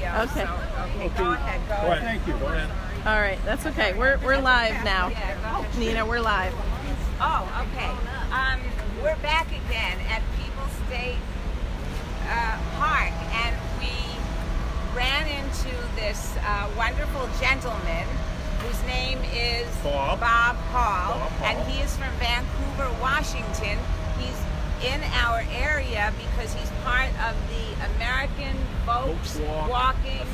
video. Okay. So, okay, go ahead. Go ahead. Thank you. Go ahead. All right, that's okay. We're live now. Nina, we're live. Oh, okay. We're back again at Peebles State Park, and we ran into this wonderful gentleman whose name is Bob Hall, Hall. and he is from Vancouver, Washington. He's in our area because he's part of the American Volkswalking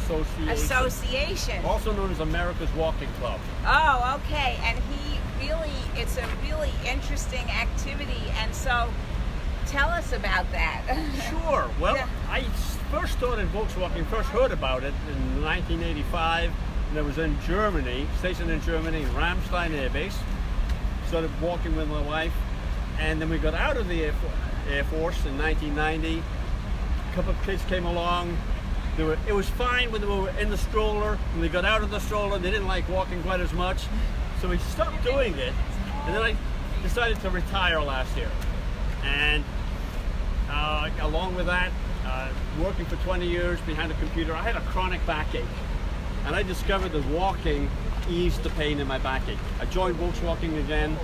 Association. Also known as America's Walking Club. Oh, okay. And it's a really interesting activity. And so tell us about that. Sure. Well, Yeah. I first started Volkswalking, first heard about it in 1985, and it was in Germany, stationed in Germany, Ramstein Air Base. Started walking with my wife, and then we got out of the Air Force in 1990. A couple of kids came along. It was fine when they were in the stroller. When they got out of the stroller, they didn't like walking quite as much. So we stopped doing it, and then I decided to retire last year. And along with that, working for 20 years behind a computer, I had a chronic backache. And I discovered that walking eased the pain in my backache. I joined Volkswalking again,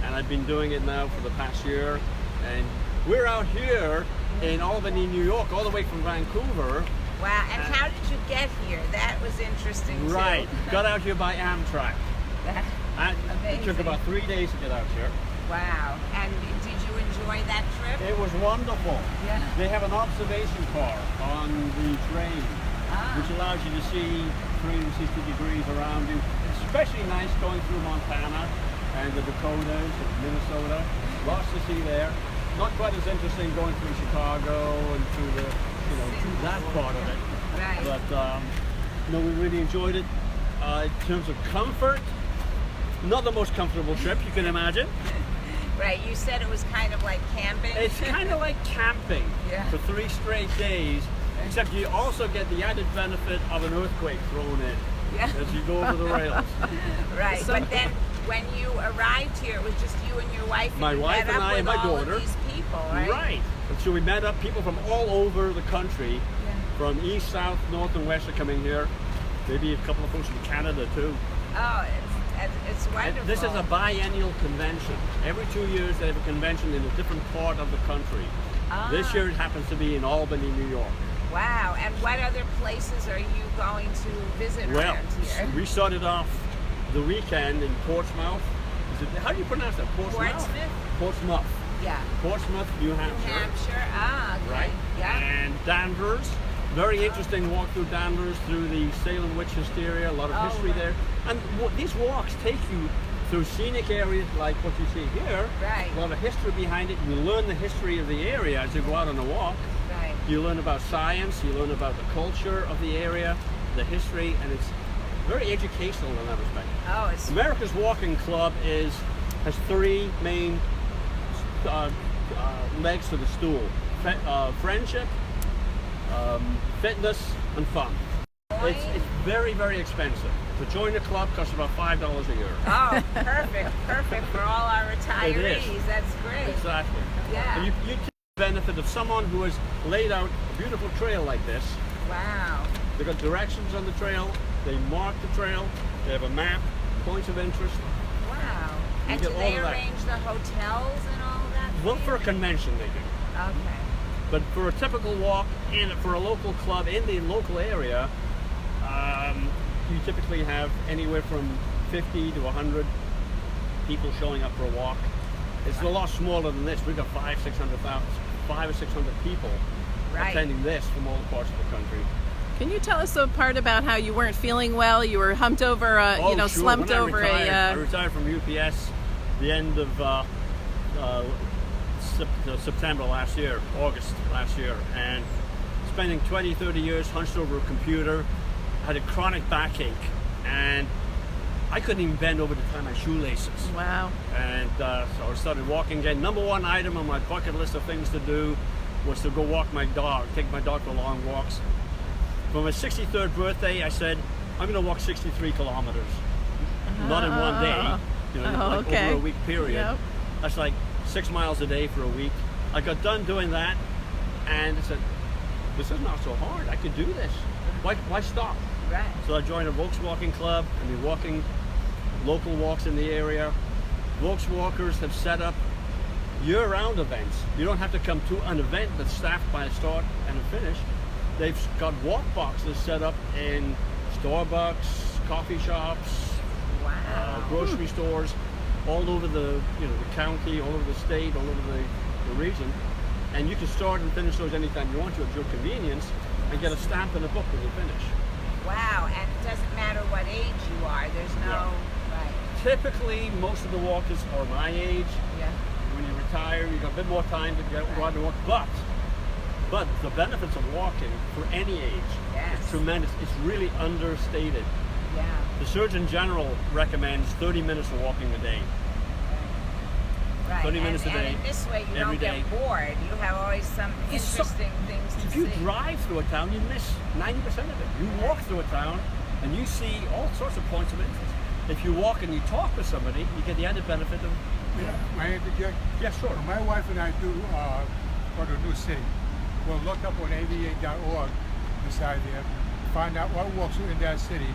and I've been doing it now for the past year. And we're out here in Albany, New York, all the way from Vancouver. Wow. And how did you get here? That was interesting, too. Right. Got out here by Amtrak. It took about 3 days to get out here. Wow. And did you enjoy that trip? It was wonderful. Yeah. They have an observation car on the train, which allows you to see 360 degrees around you. It's especially nice going through Montana and the Dakotas and Minnesota. Lots to see there. Not quite as interesting going through Chicago and through through that part of it. Right. But we really enjoyed it. In terms of comfort, not the most comfortable trip you can imagine. Right. You said it was kind of like camping. It's kind of like camping for 3 straight days, except you also get the added benefit of an earthquake thrown in as you go over the rails. Right. But then when you arrived here, it was just you and your wife. My wife and I and my daughter. All of these people, right? Right. And so we met up people from all over the country, from east, south, north, and west are coming here. Maybe a couple of folks from Canada too. Oh, it's wonderful. And this is a biennial convention. Every 2 years they have a convention in a different part of the country. This year it happens to be in Albany, New York. Wow. And what other places are you going to visit around here? We started off the weekend in Portsmouth. How do you pronounce that? Portsmouth? Portsmouth. Yeah. Portsmouth, New Hampshire. New Hampshire. Ah, okay. Right. Yeah. And Danvers. Very interesting walk through Danvers, through the Salem Witch Hysteria, a lot of history there. And these walks take you through scenic areas like what you see here. Right. A lot of history behind it. You learn the history of the area as you go out on a walk. Right. You learn about science, you learn about the culture of the area, the history, and it's very educational in that respect. Oh, it's America's Walking Club has 3 main legs to the stool. Friendship, fitness, and fun. It's very, very expensive. To join the club costs about $5 a year. Oh, perfect for all our retirees. It is. That's great. Exactly. Yeah. And you take the benefit of someone who has laid out a beautiful trail like this. Wow. They've got directions on the trail. They mark the trail. They have a map, points of interest. Wow. And get do all they of that. arrange the hotels and all of that? Well, for a convention they do. Okay. But for a typical walk and for a local club in the local area, you typically have anywhere from 50 to 100 people showing up for a walk. It's a lot smaller than this. We've got 500 or 600 people attending this from all parts of the country. Can you tell us a part about how you weren't feeling well? You were humped over, Sure. slumped When over I retired from UPS the end of September last year, August last year, and spending 20, 30 years hunched over a computer, had a chronic backache, and I couldn't even bend over to tie my shoelaces. Wow. And so I started walking again. Number 1 item on my bucket list of things to do was to go walk my dog, take my dog for long walks. For my 63rd birthday, I said, I'm going to walk 63 kilometers. Not in one day, over a week period. Yep. That's like 6 miles a day for a week. I got done doing that, and I said, this is not so hard. I can do this. why stop? Right. So I joined a Volkswalking club, and we're walking local walks in the area. Volkswalkers have set up year-round events. You don't have to come to an event that's staffed by a start and a finish. They've got walk boxes set up in Starbucks, coffee shops, Wow. grocery stores, all over the the county, all over the state, all over the region. And you can start and finish those anytime you want to at your convenience, and get a stamp and a book when you finish. Wow, and it doesn't matter what age you are. There's no Yeah. right. Typically, most of the walkers are my age. Yeah. When you retire, you got a bit more time to go out and walk. But the benefits of walking for any age Yes. is tremendous. It's really understated. Yeah. The Surgeon General recommends 30 minutes of walking a day. Right. 30 minutes a and day, in this way, you every don't get day. bored. You have always some It's so- interesting things to If see. you drive through a town, you miss 90% of it. You walk through a town, and you see all sorts of points of interest. If you walk and you talk with somebody, you get the added benefit of. Yeah, may I interject? Yeah, sure. When my wife and I do go to a new city, we'll look up on ava.org beside there, find out what walks are in that city,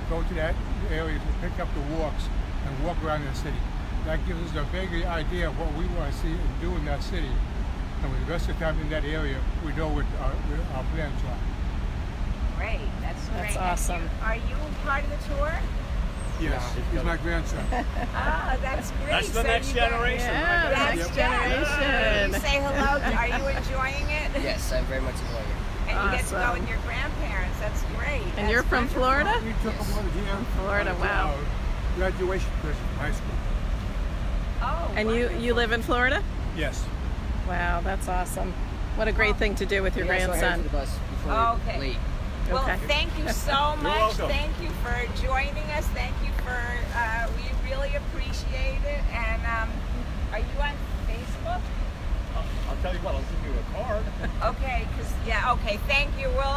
go to that area to pick up the walks and walk around in the city. That gives us a vague idea of what we want to see and do in that city. And with the rest of the time in that area, we know what our plans are. Great. That's great. That's And awesome. Are you part of the tour? Yes, he's he's got my it. grandson. Ah, that's great. That's the So next you got- generation. Yeah, right? That's next yeah. generation. You say hello. Are you enjoying it? Yes, I'm very much enjoying it. And you get to go Awesome. with your grandparents. That's great. And That's you're from wonderful. Florida? We took him over here. Florida, to wow. our graduation present from high school. Oh. And you live in Florida? Yes. Wow, that's awesome. What a great thing to do with your We also headed to grandson. the bus before Okay. late. Well, Okay. thank you so much. welcome. Thank you for joining us. Thank you for, we really appreciate it. And are you on Facebook? I'll tell you what, I'll give you a card. Okay, okay, thank you. We'll